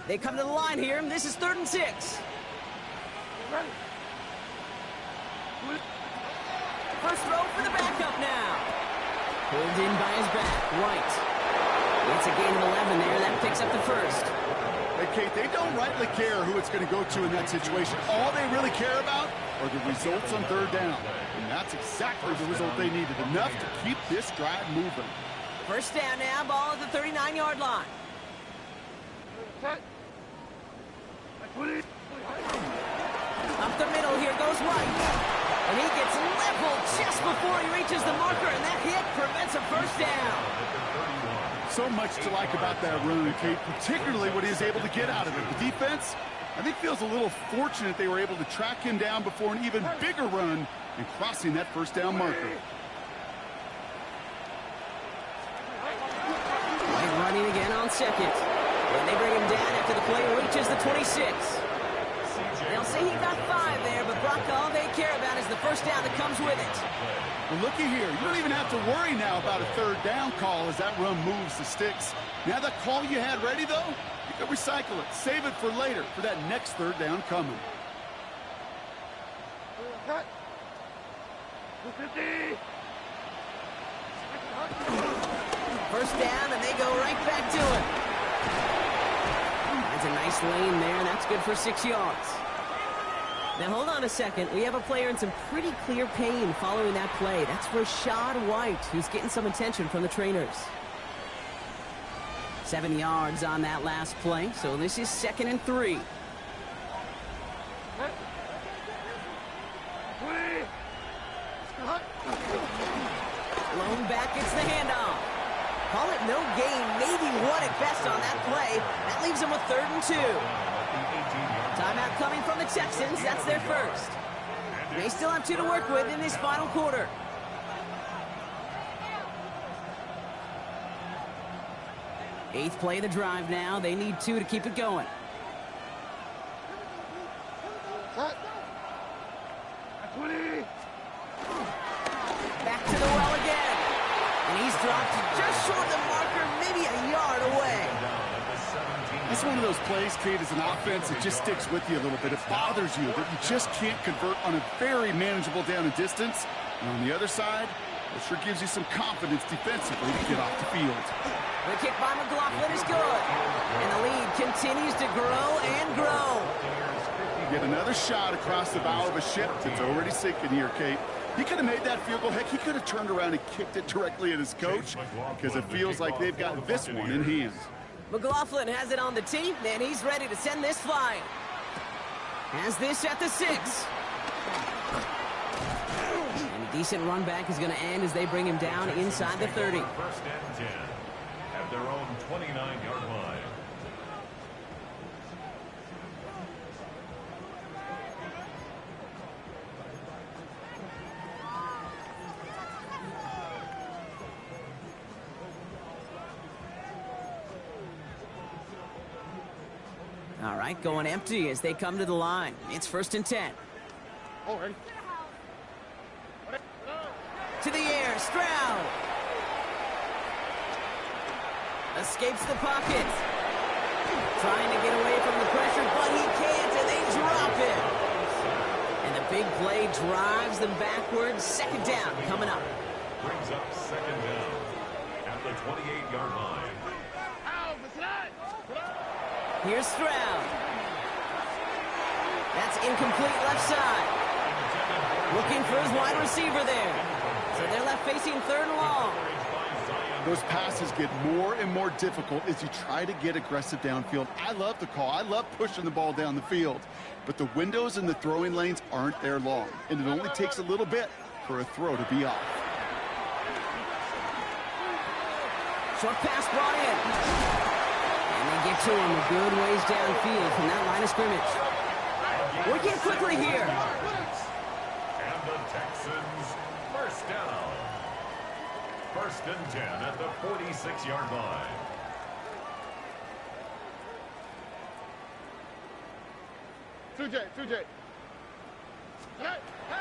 They come to the line here. This is 3rd and 6. First throw for the backup now. Pulled in by his back. White. It's a gain of 11 there. That picks up the 1st. Hey, Kate, they don't rightly care who it's going to go to in that situation. All they really care about are the results on 3rd down. And that's exactly the result they needed. Enough to keep this drive moving. First down now. Ball at the 39-yard line. Up the middle, here goes White. And he gets leveled just before he reaches the marker, and that hit prevents a 1st down. So much to like about that run, Kate, particularly what he is able to get out of it. The defense, I think, feels a little fortunate they were able to track him down before an even bigger run and crossing that 1st down marker. White running again on 2nd. And they bring him down after the play reaches the 26. They'll say he got 5 there, but Brock, all they care about is the 1st down that comes with it. Well, looky here. You don't even have to worry now about a 3rd down call as that run moves the sticks. Now that call you had ready, though, you can recycle it. Save it for later for that next 3rd down coming. First down, and they go right back to it. That's a nice lane there, and that's good for 6 yards. Now, hold on a second. We have a player in some pretty clear pain following that play. That's Rachaad White, who's getting some attention from the trainers. 7 yards on that last play, so this is 2nd and 3. Blown back, it's the handoff. Call it no gain, maybe 1 at best on that play. That leaves them with 3rd and 2. Timeout coming from the Texans. That's their 1st. They still have 2 to work with in this final quarter. Eighth play of the drive now. They need 2 to keep it going. Back to the well again. And he's dropped just short of the marker, maybe a yard away. It's one of those plays, Kate, as an offense, it just sticks with you a little bit. It bothers you that you just can't convert on a very manageable down and distance. And on the other side, it sure gives you some confidence defensively to get off the field. The kick by McLaughlin is good. And the lead continues to grow and grow. Get another shot across the bow of a ship that's already sinking here, Kate. He could have made that field goal. Heck, he could have turned around and kicked it directly at his coach because it feels like they've got this one in hand. McLaughlin has it on the tee, and he's ready to send this flying. Has this at the 6. And a decent run back is going to end as they bring him down inside the 30. 1st and 10 at their own 29-yard line. All right, going empty as they come to the line. It's 1st and 10. Oh, ready. To the air, Stroud. Escapes the pocket. Trying to get away from the pressure, but he can't, and they drop it. And the big play drives them backwards. 2nd down coming up. Brings up 2nd down at the 28-yard line. Here's Stroud. That's incomplete left side. Looking for his wide receiver there. So they're left facing third and long. Those passes get more and more difficult as you try to get aggressive downfield. I love the call. I love pushing the ball down the field. But the windows in the throwing lanes aren't there long. And it only takes a little bit for a throw to be off. Short pass brought in. And they get to him a good ways downfield from that line of scrimmage. Working quickly here. And the Texans first down. 1st and 10 at the 46-yard line.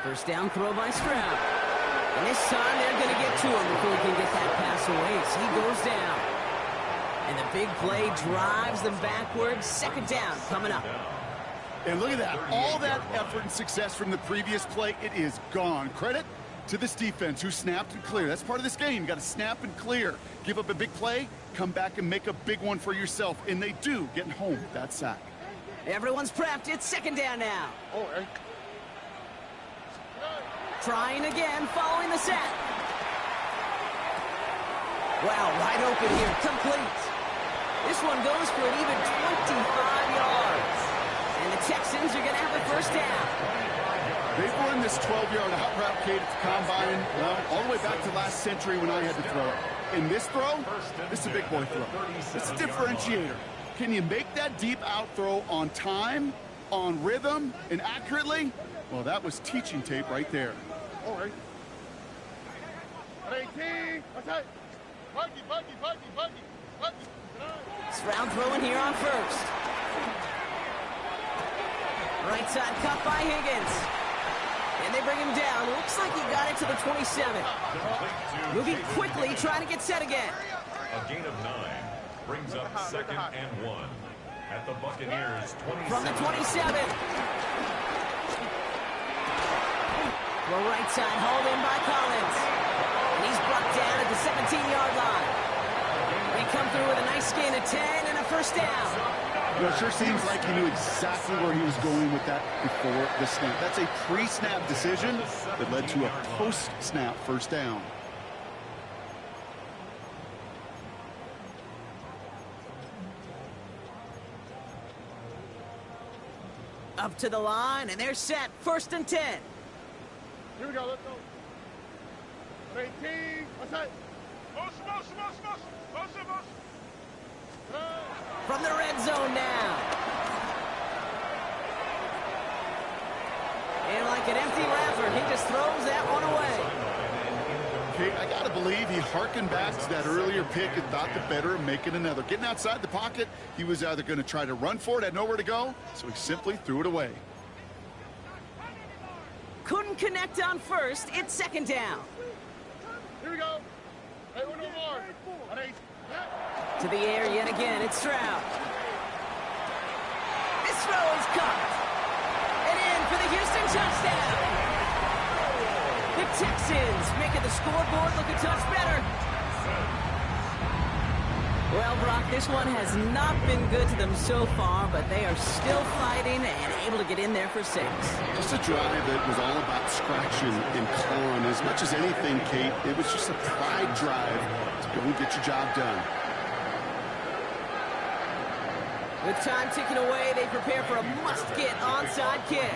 First down throw by Stroud. And this time they're going to get to him before he can get that pass away. So he goes down. And the big play drives them backwards. 2nd down coming up. And look at that. All that effort and success from the previous play, it is gone. Credit to this defense who snapped and cleared. That's part of this game. You got to snap and clear. Give up a big play, come back and make a big one for yourself. And they do, getting home with that sack. Everyone's prepped. It's 2nd down now. Trying again, following the set. Wow, wide open here, complete. This one goes for an even 25 yards. And the Texans are going to have the first down. They've run this 12-yard out route, Kate, at the combine, well, all the way back to last century when I had to throw it. In this throw, this is a big boy throw. It's a differentiator. Can you make that deep out throw on time, on rhythm, and accurately? Well, that was teaching tape right there. Stroud throwing here on first. Right side cut by Higgins. And they bring him down. Looks like he got it to the 27. Moving quickly, trying to get set again. A gain of 9 brings up 2nd and 1 at the Buccaneers 27. From the 27. Well, right side hauled in by Collins. And he's brought down at the 17-yard line. They come through with a nice gain of 10 and a first down. You know, it sure seems like he knew exactly where he was going with that before the snap. That's a pre-snap decision that led to a post-snap first down. Up to the line, and they're set. 1st and 10. Here we go, let's go. 18, what's that? From the red zone now. And like an empty wrapper, he just throws that one away. Kate, I got to believe he hearkened back to that earlier pick and thought the better of making another. Getting outside the pocket, he was either going to try to run for it, had nowhere to go, so he simply threw it away. Couldn't connect on first. It's 2nd down. Here we go. Hey, one more. To the air yet again. It's Stroud. This throw is caught. And in for the Houston touchdown. The Texans making the scoreboard look a touch better. Well, Brock, this one has not been good to them so far, but they are still fighting and able to get in there for 6. Just a drive that was all about scratching and clawing. As much as anything, Kate, it was just a pride drive to go and get your job done. With time ticking away, they prepare for a must-get onside kick.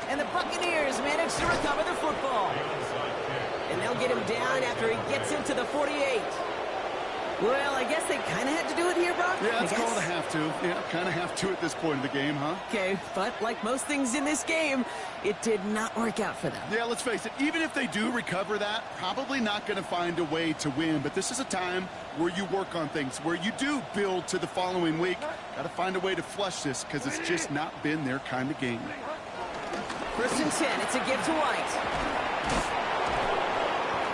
And the Buccaneers manage to recover the football. And they'll get him down after he gets into the 48. Well, I guess they kind of had to do it here, Brock. Yeah, it's called a have to. Yeah, kind of have to at this point of the game, huh? Okay, but like most things in this game, it did not work out for them. Yeah, let's face it, even if they do recover that, probably not going to find a way to win. But this is a time where you work on things, where you do build to the following week. Got to find a way to flush this because it's just not been their kind of game. 1st and 10, it's a give to White.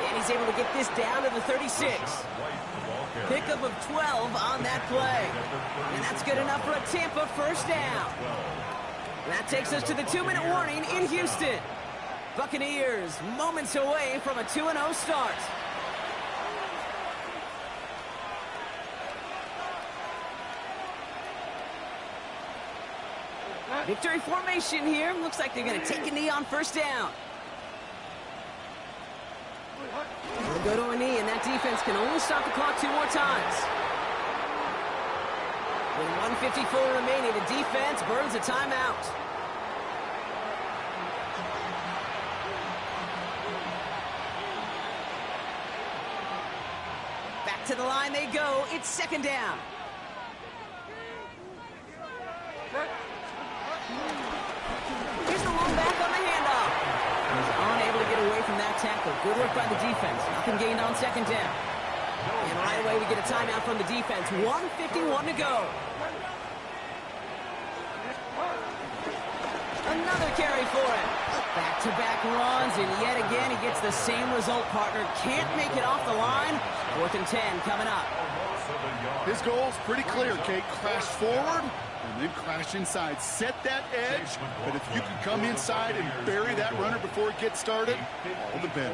And he's able to get this down to the 36. Pickup of 12 on that play. And that's good enough for a Tampa first down. That takes us to the 2-minute warning in Houston. Buccaneers moments away from a 2-0 start. Victory formation here. Looks like they're going to take a knee on first down. They'll go to a knee, and that defense can only stop the clock 2 more times. With 1:54 remaining, the defense burns a timeout. Back to the line they go. It's second down. Here's the long back on the handoff. He's unable to get away from that tackle. Good work by the defense. Nothing gained on second down. And right away we get a timeout from the defense. 1:51 to go. Another carry for him. Back-to-back runs, and yet again he gets the same result, partner. Can't make it off the line. 4th and 10 coming up. His goal's pretty clear, Kate. Crash forward and then crash inside. Set that edge, but if you can come inside and bury that runner before it gets started, all the better.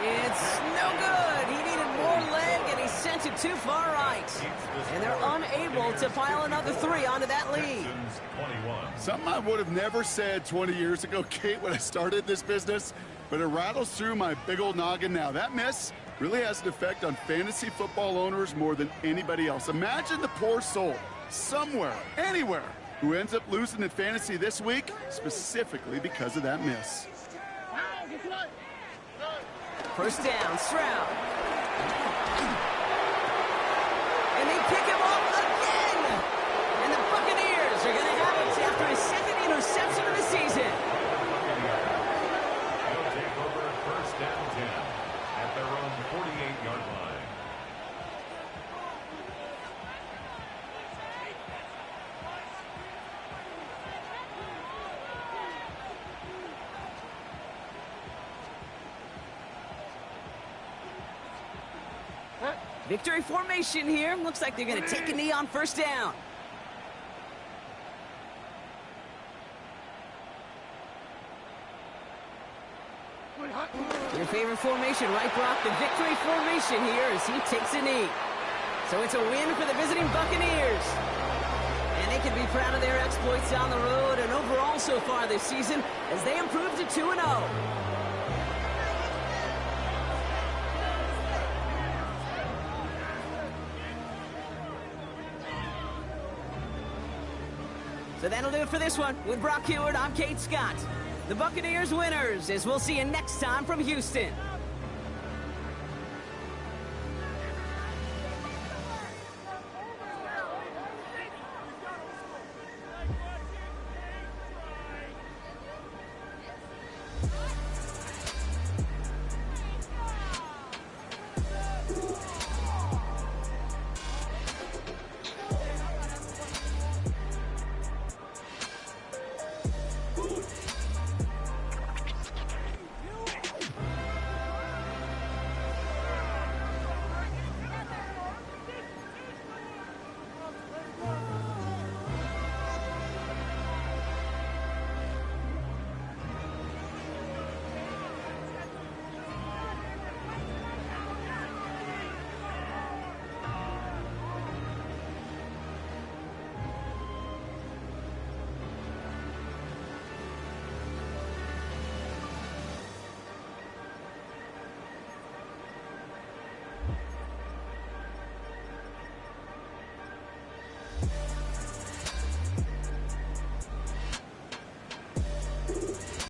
It's no good. He needed more leg, and he sent it too far right. And they're unable to pile another 3 onto that lead. Something I would have never said 20 years ago, Kate, when I started this business, but it rattles through my big old noggin now. That miss really has an effect on fantasy football owners more than anybody else. Imagine the poor soul, somewhere, anywhere, who ends up losing in fantasy this week, specifically because of that miss. First down, Stroud. And they pick him up again. And the Buccaneers are going to have it after his 2nd interception of the season. They'll take over first down 10 at their own 48-yard line. Victory formation here. Looks like they're going to take a knee on first down. Your favorite formation, right, Brock? The victory formation here as he takes a knee. So it's a win for the visiting Buccaneers. And they can be proud of their exploits down the road and overall so far this season as they improve to 2-0. So that'll do it for this one. With Brock Huard, I'm Kate Scott. The Buccaneers winners, as we'll see you next time from Houston.